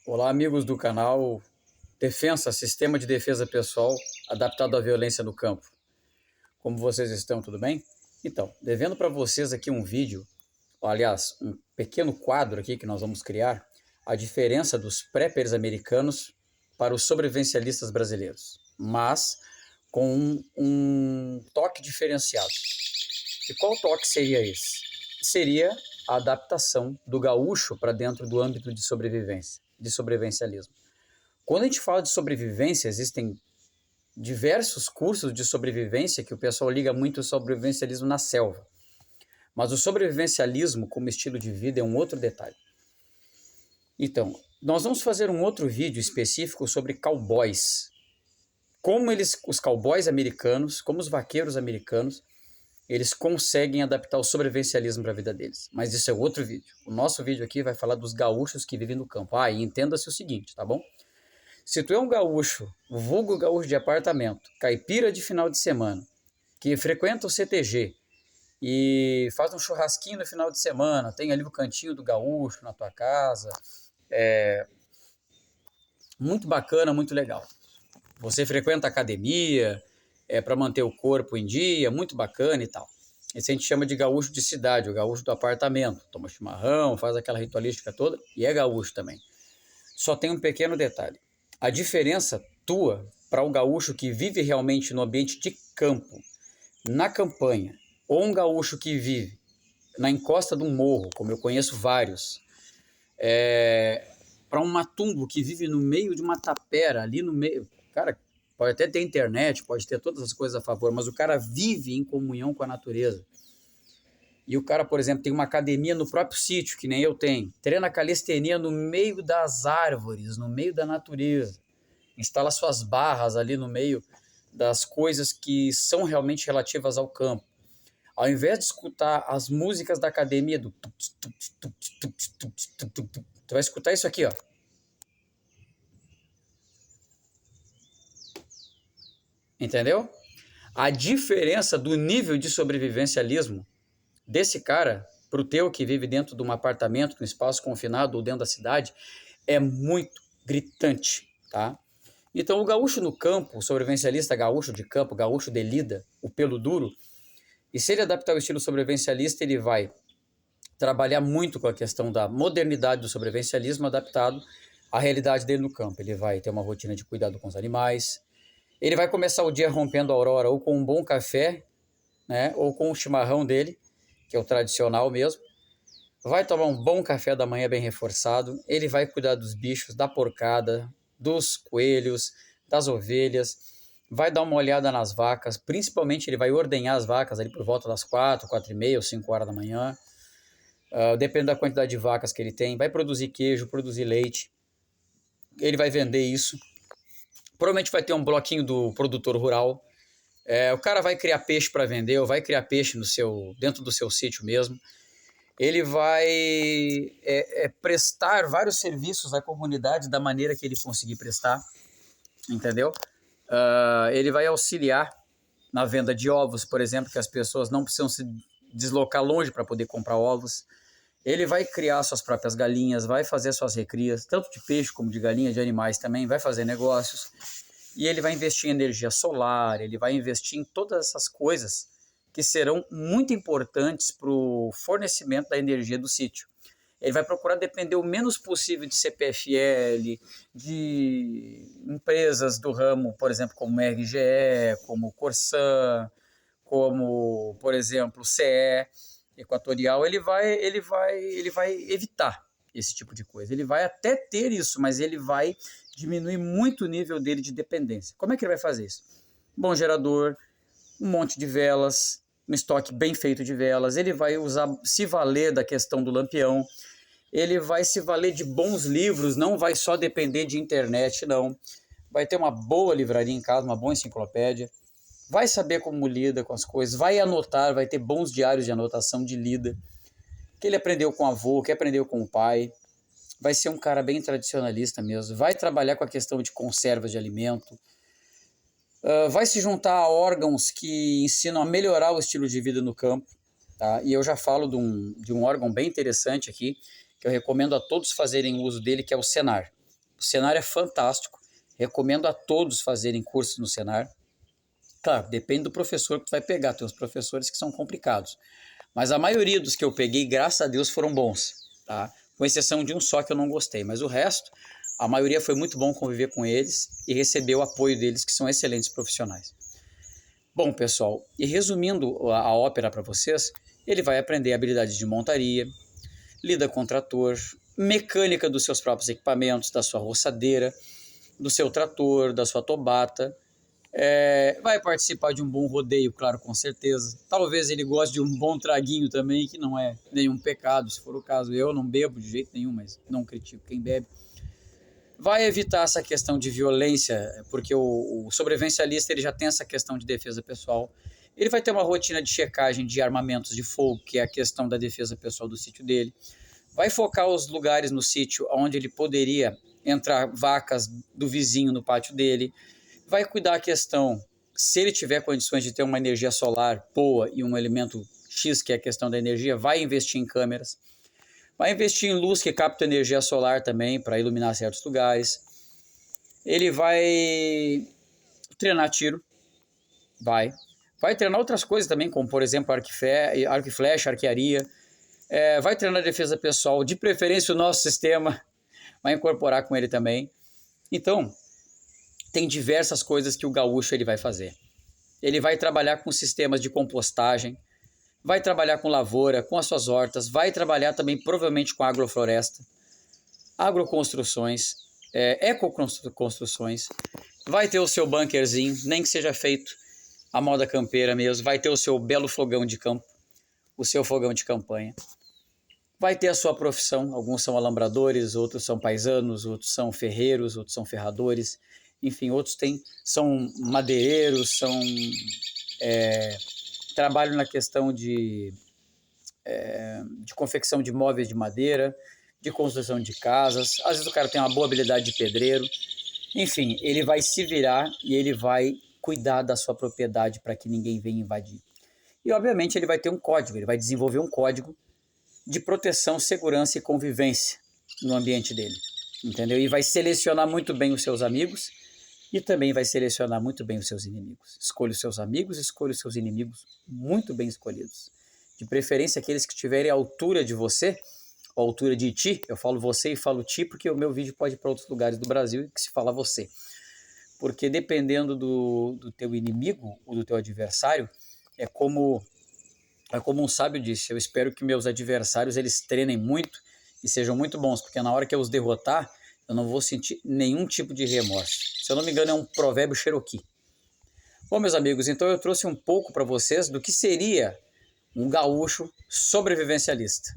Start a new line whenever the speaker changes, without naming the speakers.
Olá, amigos do canal Defensa, Sistema de Defesa Pessoal adaptado à violência no campo. Como vocês estão, tudo bem? Então, devendo para vocês aqui um vídeo, aliás, um pequeno quadro aqui que nós vamos criar, a diferença dos preppers americanos para os sobrevivencialistas brasileiros, mas com um toque diferenciado. E qual toque seria esse? Seria a adaptação do gaúcho para dentro do âmbito de sobrevivência, de sobrevivencialismo. Quando a gente fala de sobrevivência, existem diversos cursos de sobrevivência que o pessoal liga muito ao sobrevivencialismo na selva. Mas o sobrevivencialismo como estilo de vida é um outro detalhe. Então, nós vamos fazer um outro vídeo específico sobre cowboys. Como os cowboys americanos, como os vaqueiros americanos, eles conseguem adaptar o sobrevivencialismo para a vida deles. Mas isso é outro vídeo. O nosso vídeo aqui vai falar dos gaúchos que vivem no campo. E entenda-se o seguinte, tá bom? Se tu é um gaúcho, vulgo gaúcho de apartamento, caipira de final de semana, que frequenta o CTG e faz um churrasquinho no final de semana, tem ali o cantinho do gaúcho na tua casa, muito bacana, muito legal. Você frequenta a academia, para manter o corpo em dia, muito bacana e tal. Esse a gente chama de gaúcho de cidade, o gaúcho do apartamento. Toma chimarrão, faz aquela ritualística toda e é gaúcho também. Só tem um pequeno detalhe. A diferença tua para o gaúcho que vive realmente no ambiente de campo, na campanha, ou um gaúcho que vive na encosta de um morro, como eu conheço vários, para um matumbo que vive no meio de uma tapera, ali no meio, cara, pode até ter internet, pode ter todas as coisas a favor, mas o cara vive em comunhão com a natureza. E o cara, por exemplo, tem uma academia no próprio sítio, que nem eu tenho. Treina calistenia no meio das árvores, no meio da natureza. Instala suas barras ali no meio das coisas que são realmente relativas ao campo. Ao invés de escutar as músicas da academia, tu vai escutar isso aqui, ó. Entendeu? A diferença do nível de sobrevivencialismo desse cara para o teu que vive dentro de um apartamento, num espaço confinado ou dentro da cidade, é muito gritante, tá? Então o gaúcho no campo, o sobrevivencialista gaúcho de campo, gaúcho de lida, o pelo duro, e se ele adaptar o estilo sobrevivencialista, ele vai trabalhar muito com a questão da modernidade do sobrevivencialismo adaptado à realidade dele no campo. Ele vai ter uma rotina de cuidado com os animais, ele vai começar o dia rompendo a aurora ou com um bom café, né, ou com o chimarrão dele, que é o tradicional mesmo, vai tomar um bom café da manhã bem reforçado, ele vai cuidar dos bichos, da porcada, dos coelhos, das ovelhas, vai dar uma olhada nas vacas, principalmente ele vai ordenhar as vacas ali por volta das 4, 4h30 ou 5 horas da manhã, dependendo da quantidade de vacas que ele tem, vai produzir queijo, produzir leite, ele vai vender isso, provavelmente vai ter um bloquinho do produtor rural, o cara vai criar peixe para vender, ou vai criar peixe dentro do seu sítio mesmo. Ele vai prestar vários serviços à comunidade da maneira que ele conseguir prestar, entendeu? Ele vai auxiliar na venda de ovos, por exemplo, que as pessoas não precisam se deslocar longe para poder comprar ovos. Ele vai criar suas próprias galinhas, vai fazer suas recrias, tanto de peixe como de galinha, de animais também, vai fazer negócios. E ele vai investir em energia solar, ele vai investir em todas essas coisas que serão muito importantes para o fornecimento da energia do sítio. Ele vai procurar depender o menos possível de CPFL, de empresas do ramo, por exemplo, como RGE, como Corsan, como, por exemplo, CE Equatorial. Ele vai evitar esse tipo de coisa. Ele vai até ter isso, mas ele vai diminuir muito o nível dele de dependência. Como é que ele vai fazer isso? Bom gerador, um monte de velas, um estoque bem feito de velas, ele vai se valer da questão do lampião, ele vai se valer de bons livros, não vai só depender de internet, não. Vai ter uma boa livraria em casa, uma boa enciclopédia, vai saber como lida com as coisas, vai anotar, vai ter bons diários de anotação de lida, que ele aprendeu com o avô, que aprendeu com o pai, vai ser um cara bem tradicionalista mesmo, vai trabalhar com a questão de conservas de alimento, vai se juntar a órgãos que ensinam a melhorar o estilo de vida no campo, tá? E eu já falo de um órgão bem interessante aqui, que eu recomendo a todos fazerem uso dele, que é o Senar. O Senar é fantástico, recomendo a todos fazerem cursos no Senar. Claro, depende do professor que tu vai pegar, tem uns professores que são complicados. Mas a maioria dos que eu peguei, graças a Deus, foram bons, tá? Com exceção de um só que eu não gostei, mas o resto, a maioria foi muito bom conviver com eles e receber o apoio deles, que são excelentes profissionais. Bom, pessoal, e resumindo a ópera para vocês, ele vai aprender habilidades de montaria, lida com trator, mecânica dos seus próprios equipamentos, da sua roçadeira, do seu trator, da sua tobata. Vai participar de um bom rodeio, claro, com certeza. Talvez ele goste de um bom traguinho também, que não é nenhum pecado, se for o caso. Eu não bebo de jeito nenhum, mas não critico quem bebe. Vai evitar essa questão de violência, porque o sobrevivencialista ele já tem essa questão de defesa pessoal. Ele vai ter uma rotina de checagem de armamentos de fogo, que é a questão da defesa pessoal do sítio dele. Vai focar os lugares no sítio onde ele poderia entrar vacas do vizinho no pátio dele. Vai cuidar a questão, se ele tiver condições de ter uma energia solar boa e um elemento X, que é a questão da energia, vai investir em câmeras. Vai investir em luz que capta energia solar também para iluminar certos lugares. Ele vai treinar tiro. Vai treinar outras coisas também, como por exemplo arco e flecha, arquearia. Vai treinar defesa pessoal, de preferência o nosso sistema. Vai incorporar com ele também. Então, tem diversas coisas que o gaúcho ele vai fazer. Ele vai trabalhar com sistemas de compostagem, vai trabalhar com lavoura, com as suas hortas, vai trabalhar também provavelmente com agrofloresta, agroconstruções, ecoconstruções, vai ter o seu bunkerzinho, nem que seja feito a moda campeira mesmo, vai ter o seu belo fogão de campo, o seu fogão de campanha, vai ter a sua profissão, alguns são alambradores, outros são paisanos, outros são ferreiros, outros são ferradores, enfim, outros são madeireiros, trabalham na questão de confecção de móveis de madeira, de construção de casas, às vezes o cara tem uma boa habilidade de pedreiro, enfim, ele vai se virar e ele vai cuidar da sua propriedade para que ninguém venha invadir. E obviamente ele vai ter um código, ele vai desenvolver um código de proteção, segurança e convivência no ambiente dele, entendeu? E vai selecionar muito bem os seus amigos e também vai selecionar muito bem os seus inimigos. Escolha os seus amigos, escolha os seus inimigos muito bem escolhidos. De preferência aqueles que estiverem à altura de você, à altura de ti. Eu falo você e falo ti porque o meu vídeo pode ir para outros lugares do Brasil que se fala você. Porque dependendo do teu inimigo ou do teu adversário, é como um sábio disse, eu espero que meus adversários eles treinem muito e sejam muito bons, porque na hora que eu os derrotar, eu não vou sentir nenhum tipo de remorso. Se eu não me engano, é um provérbio Cherokee. Bom, meus amigos, então eu trouxe um pouco para vocês do que seria um gaúcho sobrevivencialista.